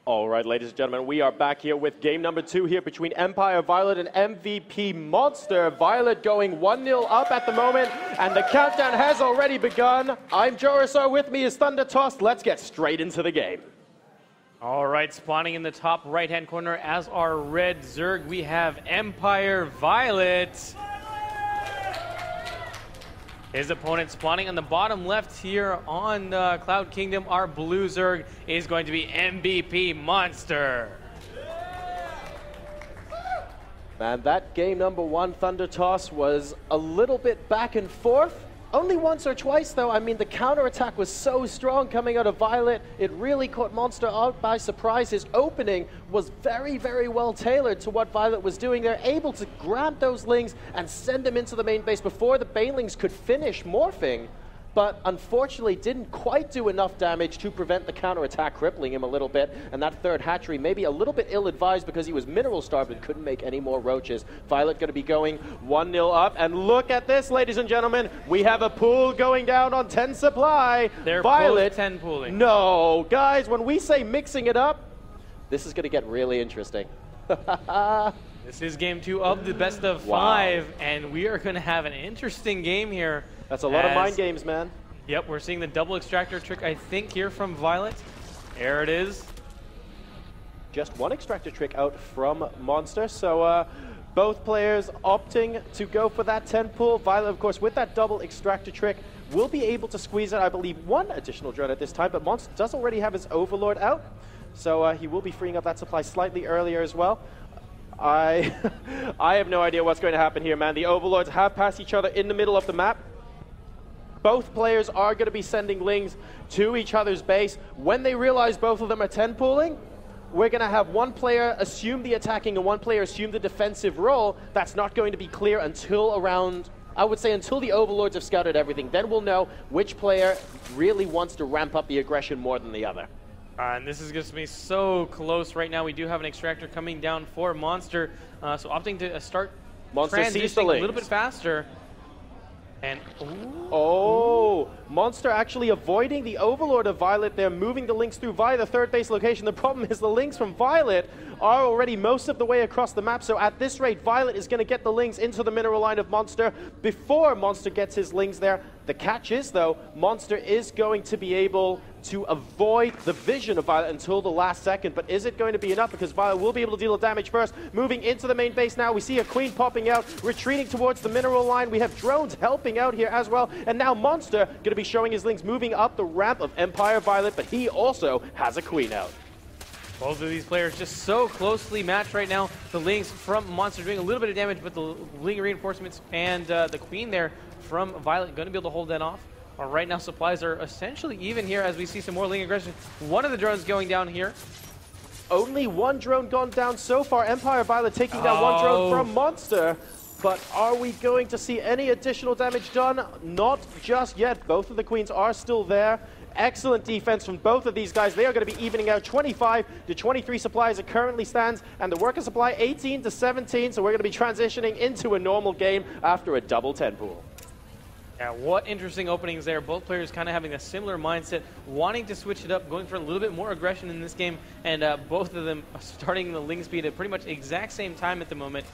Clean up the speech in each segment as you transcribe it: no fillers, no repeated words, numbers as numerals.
All right, ladies and gentlemen, we are back here with game number 2 here between Empire.viOLet and MVPMonster. Violet going 1-0 up at the moment, and the countdown has already begun. I'm JoRoSaR, with me is Thundertoss. Let's get straight into the game. All right, spawning in the top right-hand corner as our red Zerg, we have Empire.viOLet. His opponent spawning on the bottom left here on Cloud Kingdom. Our blue Zerg is going to be MVPMonster. Man, that game number 1 Thundertoss was a little bit back and forth. Only once or twice, though. I mean, the counterattack was so strong coming out of Violet. It really caught Monster out by surprise. His opening was very, very well tailored to what Violet was doing. They're able to grab those Lings and send them into the main base before the Banelings could finish morphing. But unfortunately didn't quite do enough damage to prevent the counterattack, crippling him a little bit. And that third hatchery maybe a little bit ill-advised because he was mineral starved and couldn't make any more roaches. Violet going to be going 1-0 up. And look at this, ladies and gentlemen. We have a pool going down on 10 supply. They're Violet, 10 pooling. No, guys, when we say mixing it up, this is going to get really interesting. This is game 2 of the best of 5, and we are going to have an interesting game here. That's a lot of mind games, man. Yep, we're seeing the double extractor trick, I think, here from Violet. There it is. Just one extractor trick out from Monster, so both players opting to go for that 10 pull. Violet, of course, with that double extractor trick, will be able to squeeze out, I believe, 1 additional drone at this time, but Monster does already have his Overlord out, so he will be freeing up that supply slightly earlier as well. I have no idea what's going to happen here, man. The Overlords have passed each other in the middle of the map. Both players are going to be sending Lings to each other's base. When they realize both of them are 10 pooling, we're going to have one player assume the attacking and one player assume the defensive role. That's not going to be clear until around, I would say, until the Overlords have scouted everything. Then we'll know which player really wants to ramp up the aggression more than the other. And this is going to be so close right now. We do have an extractor coming down for Monster, so opting to start transitioning a little bit faster. And Monster actually avoiding the Overlord of Violet. They're moving the Lings through via the third base location. The problem is the Lings from Violet are already most of the way across the map, so at this rate, Violet is going to get the Lings into the mineral line of Monster before Monster gets his Lings there. The catch is, though, Monster is going to be able to avoid the vision of Violet until the last second, but is it going to be enough? Because Violet will be able to deal damage first. Moving into the main base now, we see a Queen popping out, retreating towards the mineral line. We have drones helping out here as well, and now Monster going to be showing his Lings moving up the ramp of Empire.viOLet, but he also has a Queen out. Both of these players just so closely matched right now. The Lings from Monster doing a little bit of damage, but the Ling reinforcements and the Queen there from Violet going to be able to hold that off. Right now, supplies are essentially even here as we see some more Ling aggression. One of the drones going down here. Only one drone gone down so far. Empire.viOLet taking down one drone from Monster. But are we going to see any additional damage done? Not just yet. Both of the Queens are still there. Excellent defense from both of these guys. They are going to be evening out 25 to 23 supply as it currently stands, and the worker supply 18 to 17, so we're going to be transitioning into a normal game after a double 10 pool. Yeah, what interesting openings there. Both players kind of having a similar mindset, wanting to switch it up, going for a little bit more aggression in this game, and both of them starting the Ling speed at pretty much exact same time at the moment,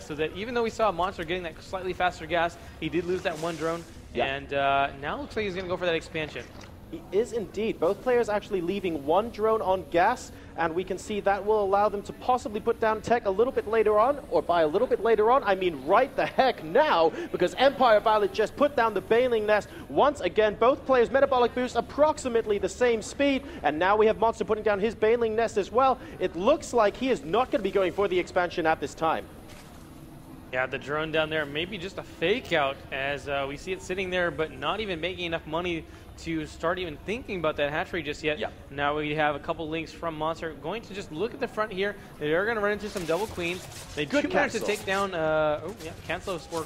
so that even though we saw Monster getting that slightly faster gas, he did lose that one drone, and now looks like he's going to go for that expansion. He is indeed. Both players actually leaving one drone on gas, and we can see that will allow them to possibly put down tech a little bit later on, or by a little bit later on, I mean right the heck now, because Empire.viOLet just put down the Baneling Nest. Once again, both players metabolic boost approximately the same speed, and now we have Monster putting down his Baneling Nest as well. It looks like he is not going to be going for the expansion at this time. Yeah, the drone down there, maybe just a fake out as we see it sitting there, but not even making enough money to start even thinking about that hatchery just yet. Now we have a couple Lings from Monster going to just look at the front here. They are going to run into some double Queens. They do manage to take down, cancel for,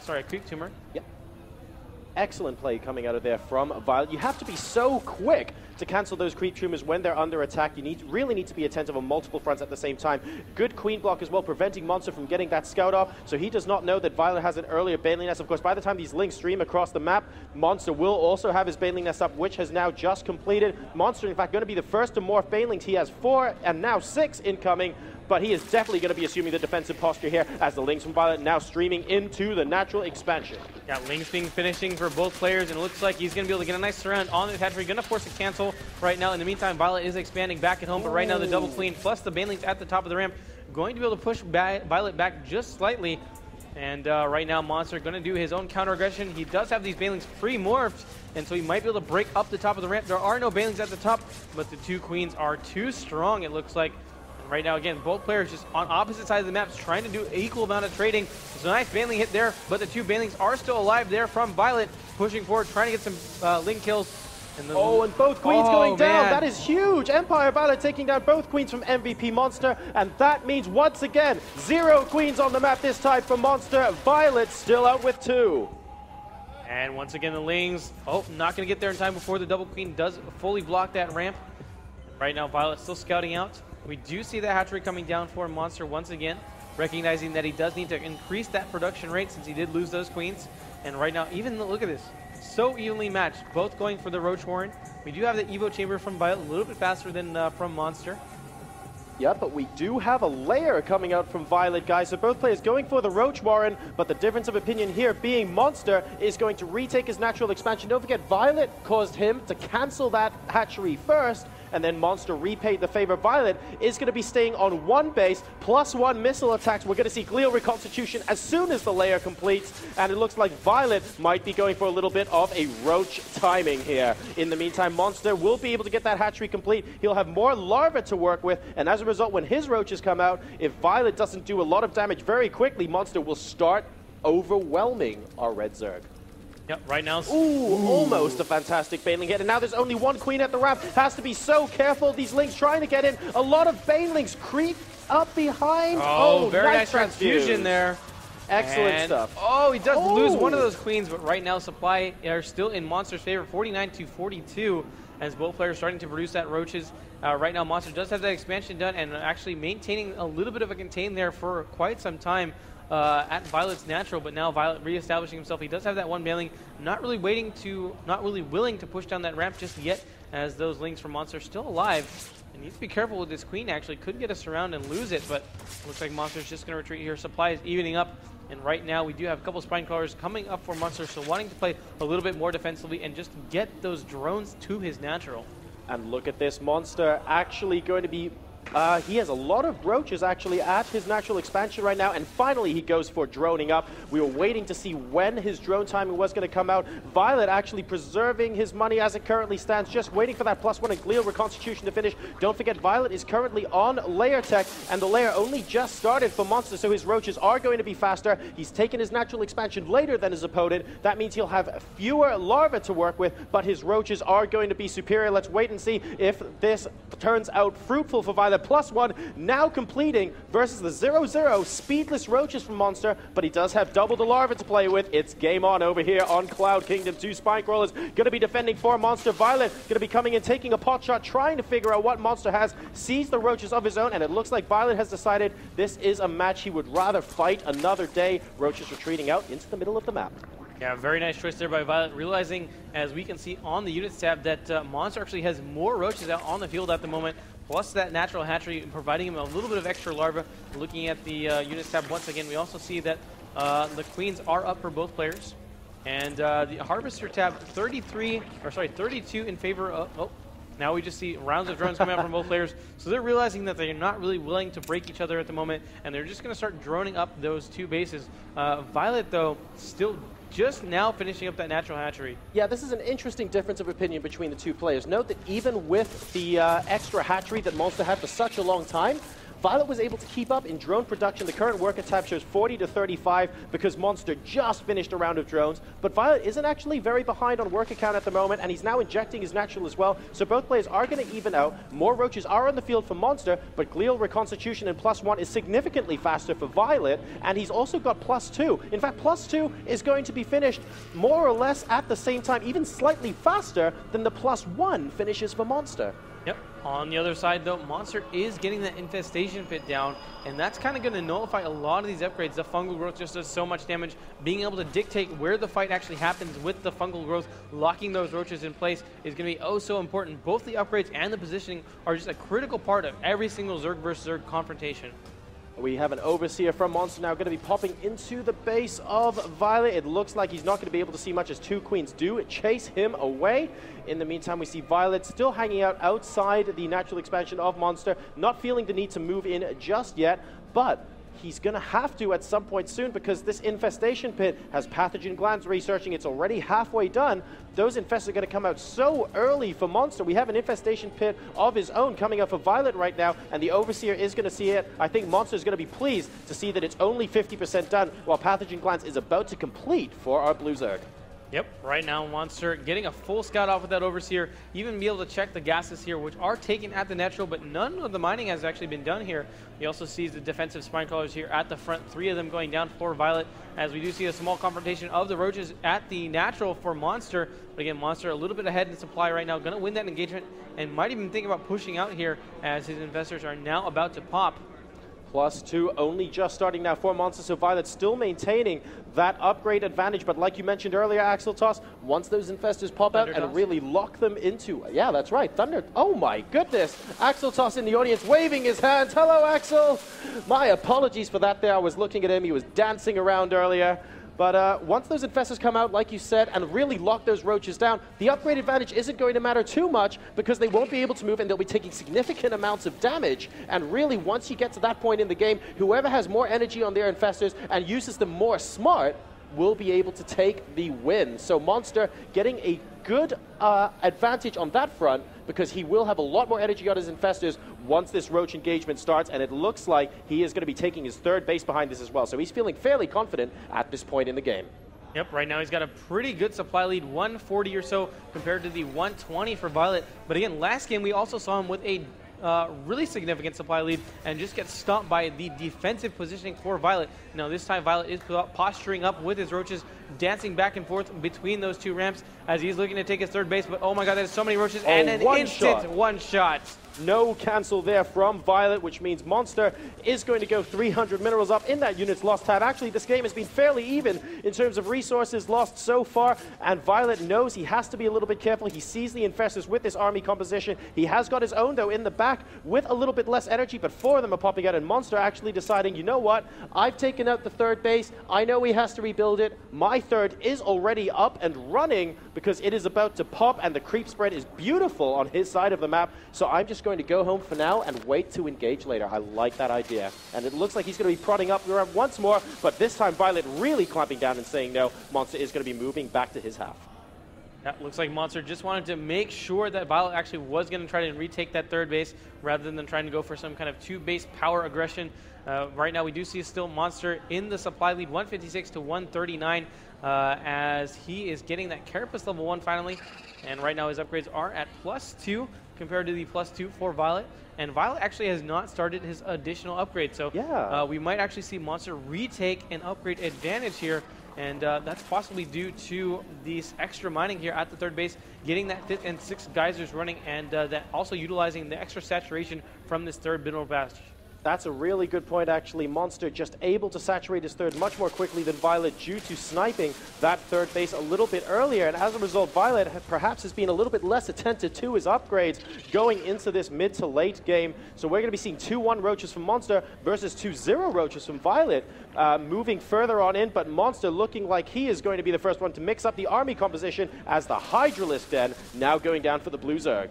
sorry, Creep Tumor. Excellent play coming out of there from VioLet. You have to be so quick to cancel those creep tumors when they're under attack. You really need to be attentive on multiple fronts at the same time. Good queen block as well, preventing Monster from getting that scout off, so he does not know that VioLet has an earlier Baneling Nest. Of course, by the time these links stream across the map, Monster will also have his Baneling Nest up, which has now just completed. Monster, in fact, going to be the first to morph Banelings. He has 4 and now 6 incoming, but he is definitely going to be assuming the defensive posture here as the links from VioLet now streaming into the natural expansion. Yeah, links being finishing for both players, and it looks like he's going to be able to get a nice surround on the hatchery. Going to force a cancel right now. In the meantime, VioLet is expanding back at home, but right now the double queen plus the Banelings at the top of the ramp going to be able to push VioLet back just slightly. And right now, Monster going to do his own counter aggression. He does have these Banelings pre-morphed, and so he might be able to break up the top of the ramp. There are no Banelings at the top, but the 2 queens are too strong, it looks like. Right now, again, both players just on opposite sides of the maps trying to do an equal amount of trading. There's a nice Baneling hit there, but the 2 Banelings are still alive there from VioLet, pushing forward, trying to get some link kills. And and both queens going down. Man. That is huge. Empire.viOLet taking down both queens from MVPMonster, and that means once again 0 queens on the map this time for Monster. VioLet still out with 2. And once again, the Lings, not going to get there in time before the double queen does fully block that ramp. Right now, VioLet still scouting out. We do see the hatchery coming down for Monster once again, recognizing that he does need to increase that production rate since he did lose those queens. And right now, even look at this, so evenly matched, both going for the Roach Warren. We do have the Evo Chamber from VioLet, a little bit faster than from Monster. Yeah, but we do have a layer coming out from VioLet, guys. So both players going for the Roach Warren, but the difference of opinion here being Monster is going to retake his natural expansion. Don't forget, VioLet caused him to cancel that hatchery first, and then Monster repaid the favor. VioLet is going to be staying on 1 base, +1 missile attacks. We're going to see glial reconstitution as soon as the layer completes, and it looks like VioLet might be going for a little bit of a Roach timing here. In the meantime, Monster will be able to get that hatchery complete. He'll have more larvae to work with, and as a result, when his Roaches come out, if VioLet doesn't do a lot of damage very quickly, Monster will start overwhelming our Red Zerg. Yep, right now. Almost a fantastic Baneling hit, and now there's only 1 queen at the ramp. Has to be so careful. These links trying to get in. A lot of Banelings creep up behind. Very nice transfusion there. Excellent stuff. He does lose one of those queens, but right now supply are still in Monster's favor, 49-42, as both players starting to produce that Roaches. Right now, Monster does have that expansion done and actually maintaining a little bit of a contain there for quite some time. At VioLet's natural, but now VioLet reestablishing himself. He does have that 1 Baneling, not really willing to push down that ramp just yet, as those links from Monster are still alive. And needs to be careful with this queen, actually. Could get us around and lose it, but looks like Monster's just going to retreat here. Supply is evening up, and right now we do have a couple Spine Crawlers coming up for Monster, so wanting to play a little bit more defensively and just get those drones to his natural. And look at this, Monster actually going to be he has a lot of Roaches actually at his natural expansion right now, and finally he goes for droning up. We were waiting to see when his drone timing was going to come out. VioLet actually preserving his money as it currently stands, just waiting for that +1 and glial reconstitution to finish. Don't forget, VioLet is currently on layer tech, and the layer only just started for Monster, so his Roaches are going to be faster. He's taken his natural expansion later than his opponent. That means he'll have fewer larvae to work with, but his Roaches are going to be superior. Let's wait and see if this turns out fruitful for VioLet. +1 now completing versus the 0-0 speedless Roaches from Monster, but he does have double the larvae to play with. It's game on over here on Cloud Kingdom. 2 Spine Crawlers going to be defending for Monster. VioLet going to be coming in, taking a pot shot, trying to figure out what Monster has, sees the Roaches of his own, and it looks like VioLet has decided this is a match he would rather fight another day. Roaches retreating out into the middle of the map. Yeah, very nice choice there by VioLet, realizing, as we can see on the units tab, that Monster actually has more Roaches out on the field at the moment, plus that natural hatchery providing him a little bit of extra larvae. Looking at the units tab once again, we also see that the queens are up for both players. And the Harvester tab, 32 in favor of... Now we just see rounds of drones coming out from both players. So they're realizing that they're not really willing to break each other at the moment, and they're just going to start droning up those 2 bases. VioLet, though, still just now finishing up that natural hatchery. Yeah, this is an interesting difference of opinion between the 2 players. Note that even with the extra hatchery that Monster had for such a long time, Violet was able to keep up in drone production. The current worker tab shows 40 to 35 because Monster just finished a round of drones. But Violet isn't actually very behind on worker count at the moment, and he's now injecting his natural as well. So both players are going to even out. More roaches are on the field for Monster, but glial reconstitution and +1 is significantly faster for Violet, and he's also got +2. In fact, +2 is going to be finished more or less at the same time, even slightly faster than the +1 finishes for Monster. Yep. On the other side, though, Monster is getting that infestation pit down, and that's kind of going to nullify a lot of these upgrades. The fungal growth just does so much damage. Being able to dictate where the fight actually happens with the fungal growth, locking those roaches in place is going to be oh so important. Both the upgrades and the positioning are just a critical part of every single Zerg versus Zerg confrontation. We have an Overseer from Monster now going to be popping into the base of Violet. It looks like he's not going to be able to see much as two Queens do chase him away. In the meantime, we see Violet still hanging out outside the natural expansion of Monster, not feeling the need to move in just yet, but he's going to have to at some point soon because this infestation pit has pathogen glands researching. It's already halfway done. Those infests are going to come out so early for Monster. We have an infestation pit of his own coming up for Violet right now, and the Overseer is going to see it. I think Monster is going to be pleased to see that it's only 50% done while pathogen glands is about to complete for our Blue Zerg. Yep, right now Monster getting a full scout off with that Overseer, even be able to check the gases here, which are taken at the natural, but none of the mining has actually been done here. He also sees the defensive spine crawlers here at the front, 3 of them going down for Violet, as we do see a small confrontation of the roaches at the natural for Monster. But again, Monster a little bit ahead in supply right now, going to win that engagement, and might even think about pushing out here as his investors are now about to pop. +2 only just starting now for Monster, so Violet still maintaining that upgrade advantage. But like you mentioned earlier, Thundertoss, once those infestors pop out and really lock them into... Yeah, that's right, Thunder... Oh my goodness! Thundertoss in the audience waving his hand. Hello, Axel! My apologies for that there. I was looking at him. He was dancing around earlier. But once those infestors come out, like you said, and really lock those roaches down, the upgrade advantage isn't going to matter too much because they won't be able to move and they'll be taking significant amounts of damage. And really, once you get to that point in the game, whoever has more energy on their infestors and uses them more smart will be able to take the win. So Monster getting a good advantage on that front because he will have a lot more energy on his infestors once this roach engagement starts, and it looks like he is going to be taking his third base behind this as well. So he's feeling fairly confident at this point in the game. Yep, right now he's got a pretty good supply lead, 140 or so compared to the 120 for Violet. But again, last game we also saw him with a really significant supply lead and just gets stopped by the defensive positioning for Violet. Now this time Violet is posturing up with his roaches, dancing back and forth between those two ramps as he's looking to take his third base, but oh my god, there's so many roaches and an instant one shot. No cancel there from Violet, which means Monster is going to go 300 minerals up in that unit's lost tab. Actually, this game has been fairly even in terms of resources lost so far, and Violet knows he has to be a little bit careful. He sees the infestors with this army composition. He has got his own, though, in the back with a little bit less energy, but 4 of them are popping out, and Monster actually deciding, you know what, I've taken out the third base. I know he has to rebuild it. My third is already up and running because it is about to pop, and the creep spread is beautiful on his side of the map, so I'm just going to go home for now and wait to engage later. I like that idea. And it looks like he's going to be prodding up once more, but this time Violet really clamping down and saying no. Monster is going to be moving back to his half. That looks like Monster just wanted to make sure that Violet actually was going to try to retake that third base rather than trying to go for some kind of 2-base power aggression. Right now we do see still Monster in the supply lead, 156 to 139, as he is getting that Carapace level 1 finally. And right now his upgrades are at +2 compared to the +2 for Violet. And Violet actually has not started his additional upgrade. So yeah, we might actually see Monster retake an upgrade advantage here. And that's possibly due to these extra mining here at the third base, getting that 5th and 6th geysers running, and that also utilizing the extra saturation from this third mineral batch. That's a really good point, actually. Monster just able to saturate his third much more quickly than Violet due to sniping that third base a little bit earlier. And as a result, Violet perhaps has been a little bit less attentive to his upgrades going into this mid to late game. So we're going to be seeing 2-1 roaches from Monster versus 2-0 roaches from Violet, moving further on in. But Monster looking like he is going to be the first one to mix up the army composition as the Hydralisk Den now going down for the Blue Zerg.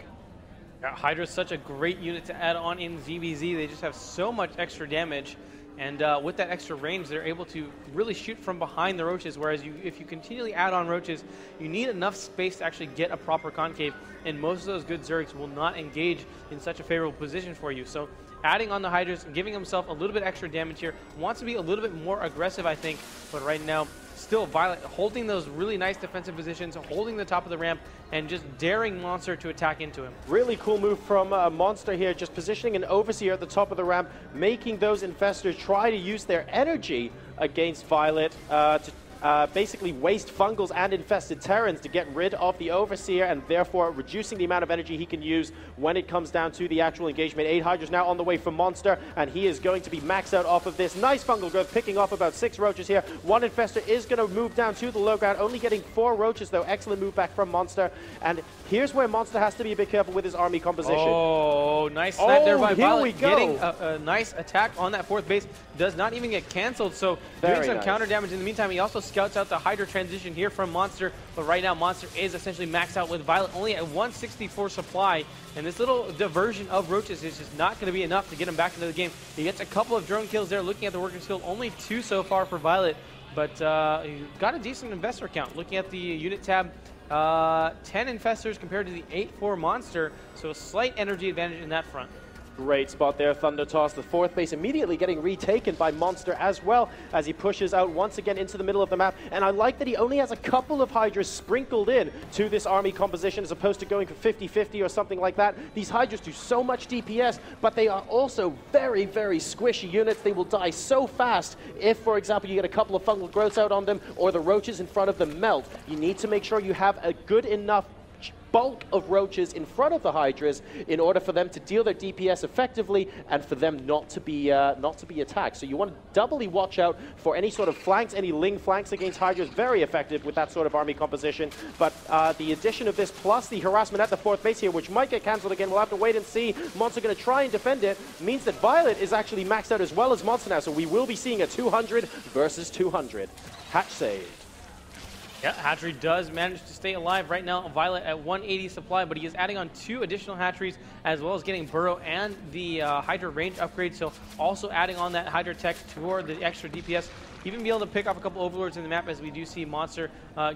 Hydra's such a great unit to add on in ZvZ. They just have so much extra damage. And with that extra range, they're able to really shoot from behind the roaches, whereas if you continually add on roaches, you need enough space to actually get a proper concave, and most of those good Zergs will not engage in such a favorable position for you. So adding on the Hydras and giving himself a little bit extra damage here, wants to be a little bit more aggressive, I think, but right now, still Violet holding those really nice defensive positions, holding the top of the ramp, and just daring Monster to attack into him. Really cool move from Monster here, just positioning an Overseer at the top of the ramp, making those Infestors try to use their energy against Violet to basically waste Fungals and Infested Terrans to get rid of the Overseer, and therefore reducing the amount of energy he can use when it comes down to the actual engagement. 8 Hydras now on the way from Monster, and he is going to be maxed out off of this. Nice Fungal growth, picking off about 6 Roaches here. 1 Infestor is going to move down to the low ground, only getting 4 Roaches though. Excellent move back from Monster, and here's where Monster has to be a bit careful with his army composition. Oh, nice snipe there by Violet. Here we go. Getting a nice attack on that 4th base. Does not even get cancelled, so doing some counter damage in the meantime. He also scouts out the Hydra transition here from Monster, but right now Monster is essentially maxed out with Violet only at 164 supply, and this little diversion of Roaches is just not going to be enough to get him back into the game. He gets a couple of drone kills there. Looking at the working skill, only 2 so far for Violet, but he got a decent investor count. Looking at the unit tab, 10 Infestors compared to the 8 for Monster, so a slight energy advantage in that front. Great spot there, Thundertoss. The 4th base immediately getting retaken by Monster as well as he pushes out once again into the middle of the map. And I like that he only has a couple of Hydras sprinkled in to this army composition as opposed to going for 50-50 or something like that. These Hydras do so much DPS, but they are also very, very squishy units. They will die so fast if, for example, you get a couple of fungal growths out on them or the Roaches in front of them melt. You need to make sure you have a good enough bulk of Roaches in front of the Hydras in order for them to deal their DPS effectively and for them not to be attacked. So you want to doubly watch out for any sort of flanks, any Ling flanks against Hydras. Very effective with that sort of army composition. But the addition of this plus the harassment at the 4th base here, which might get cancelled again, we'll have to wait and see. Monster going to try and defend it, means that Violet is actually maxed out as well as Monster now, so we will be seeing a 200 versus 200. Hatch saved. Yeah, Hatchery does manage to stay alive right now. Violet at 180 supply, but he is adding on 2 additional hatcheries as well as getting Burrow and the Hydra range upgrade. So also adding on that Hydra tech toward the extra DPS. Even be able to pick off a couple Overlords in the map, as we do see Monster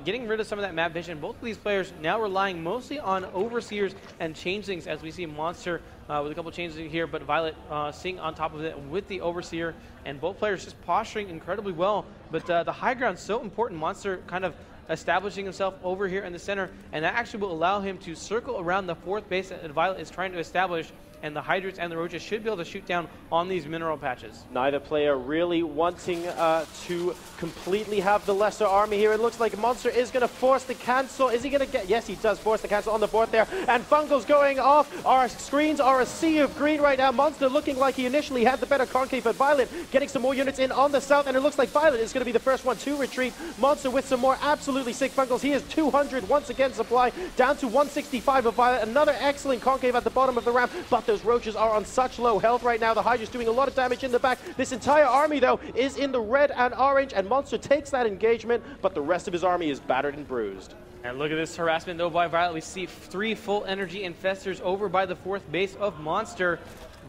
getting rid of some of that map vision. Both of these players now relying mostly on Overseers and Changelings, as we see Monster with a couple Changelings here, but Violet seeing on top of it with the Overseer, and both players just posturing incredibly well. But the high ground so important. Monster kind of establishing himself over here in the center, and that actually will allow him to circle around the 4th base that Violet is trying to establish, and the Hydras and the Roaches should be able to shoot down on these mineral patches. Neither player really wanting to completely have the lesser army here. It looks like Monster is going to force the cancel. Is he going to get... Yes, he does force the cancel on the board there. And Fungal's going off. Our screens are a sea of green right now. Monster looking like he initially had the better concave, but Violet getting some more units in on the south, and it looks like Violet is going to be the first one to retreat. Monster with some more absolutely sick Fungals. He is 200 once again supply, down to 165 of Violet. Another excellent concave at the bottom of the ramp, but those Roaches are on such low health right now. The Hydra's doing a lot of damage in the back. This entire army, though, is in the red and orange, and Monster takes that engagement, but the rest of his army is battered and bruised. And look at this harassment, though, by Violet. We see 3 full energy Infestors over by the 4th base of Monster.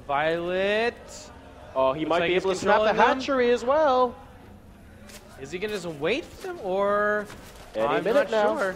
Violet... Oh, he might be able to snap the hatchery as well. Is he going to just wait for them, or... Any minute now. Sure.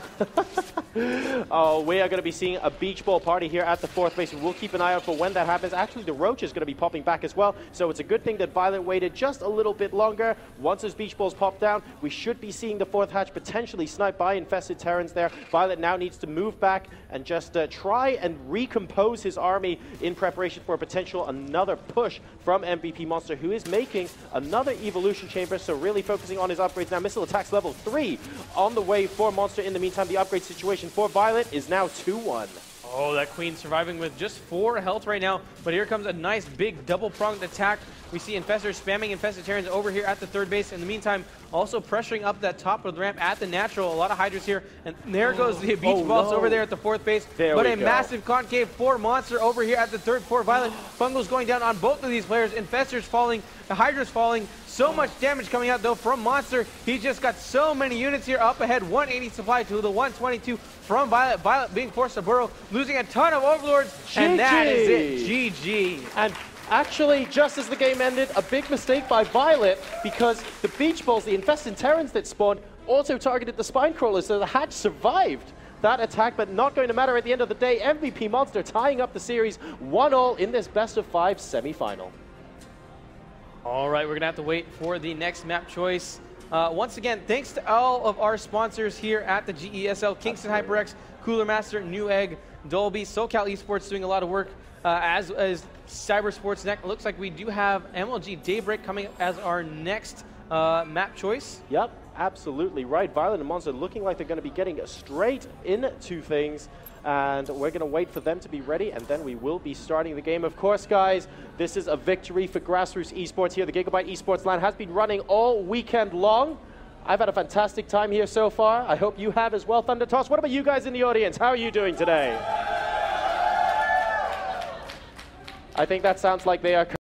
Oh, we are going to be seeing a beach ball party here at the 4th base. We'll keep an eye out for when that happens. Actually, the Roach is going to be popping back as well, so it's a good thing that Violet waited just a little bit longer. Once those beach balls pop down, we should be seeing the 4th hatch potentially sniped by Infested Terrans there. Violet now needs to move back and just try and recompose his army in preparation for a potential another push from MVPMonster, who is making another evolution chamber, so really focusing on his upgrades now. Missile attacks level 3 on the way for Monster. In the meantime, the upgrade situation for Violet is now 2-1. Oh, that Queen surviving with just 4 health right now, but here comes a nice big double-pronged attack. We see Infestors spamming Infested Terrans over here at the 3rd base. In the meantime, also pressuring up that top of the ramp at the natural. A lot of Hydras here, and there goes the beach balls over there at the 4th base. But a massive concave for Monster over here at the 3rd for Violet. Fungal's going down on both of these players. Infestors falling, the Hydras falling. So much damage coming out, though, from Monster. He just got so many units here up ahead. 180 supply to the 122 from Violet. Violet being forced to burrow, losing a ton of Overlords, and that is it. GG. Actually, just as the game ended, a big mistake by Violet, because the Beach Balls, the Infested Terrans that spawned, also targeted the Spine Crawlers, so the Hatch survived that attack, but not going to matter at the end of the day. MVPMonster tying up the series 1-1 in this best-of-5 semi-final. All right, we're going to have to wait for the next map choice. Once again, thanks to all of our sponsors here at the GESL, Kingston HyperX, Cooler Master, Newegg, Dolby, SoCal Esports doing a lot of work, as Cyber Sports Next. Looks like we do have MLG Daybreak coming up as our next map choice. Yep, absolutely right. Violet and Monster looking like they're going to be getting straight into things, and we're going to wait for them to be ready, and then we will be starting the game. Of course, guys, this is a victory for Grassroots Esports here. The Gigabyte Esports LAN has been running all weekend long. I've had a fantastic time here so far. I hope you have as well. Thundertoss, what about you guys in the audience? How are you doing today? I think that sounds like they are